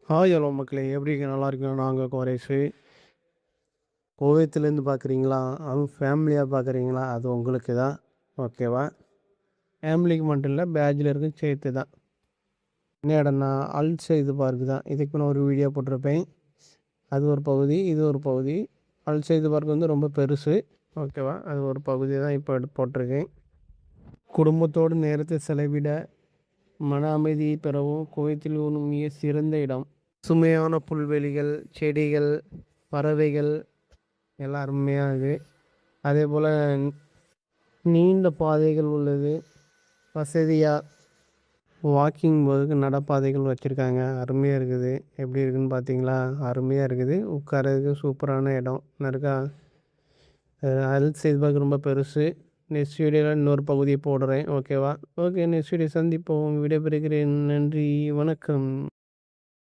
Hello மக்களே, எப்படி இருக்கீங்க? நல்லா இருக்கீங்களா? நாங்கள் குறைஷு கோவைத்துலேருந்து பார்க்குறீங்களா? அதுவும் ஃபேமிலியாக பார்க்குறீங்களா? அது உங்களுக்கு தான். ஓகேவா? ஃபேமிலிக்கு மட்டும் இல்லை, பேச்சுலருக்கும் சேர்த்து தான். என்ன இடம்னா அல்சைது பார்க்கு தான். இதுக்கு நான் ஒரு வீடியோ போட்டிருப்பேன். அது ஒரு பகுதி, இது ஒரு பகுதி. அல்சைது பார்க் வந்து ரொம்ப பெருசு. ஓகேவா? அது ஒரு பகுதி தான் இப்போ போட்டிருக்கேன். குடும்பத்தோடு நேரத்தை செலவிட, மன அமைதியை பெறவும் குவைத்தில் ஒரு மிக சிறந்த இடம். சுமையான புல்வெளிகள், செடிகள், பறவைகள் எல்லாம் அருமையாக இருக்குது. அதே போல் நீண்ட பாதைகள் உள்ளது. வசதியாக வாக்கிங் போகிறதுக்கு நடைப்பாதைகள் வச்சுருக்காங்க. அருமையாக இருக்குது. எப்படி இருக்குதுன்னு பார்த்தீங்களா? அருமையாக இருக்குது. உட்காரதுக்கு சூப்பரான இடம் இருக்கா. ஹெல்த் சைஸ் பார்க்க ரொம்ப பெருசு. நெக்ஸ்ட் வீடியோவில் இன்னொரு பகுதியை போடுறேன். ஓகேவா? ஓகே, நெக்ஸ்ட் வீடியோ சந்திப்போம். விடைபெறுகிறேன். நன்றி, வணக்கம்.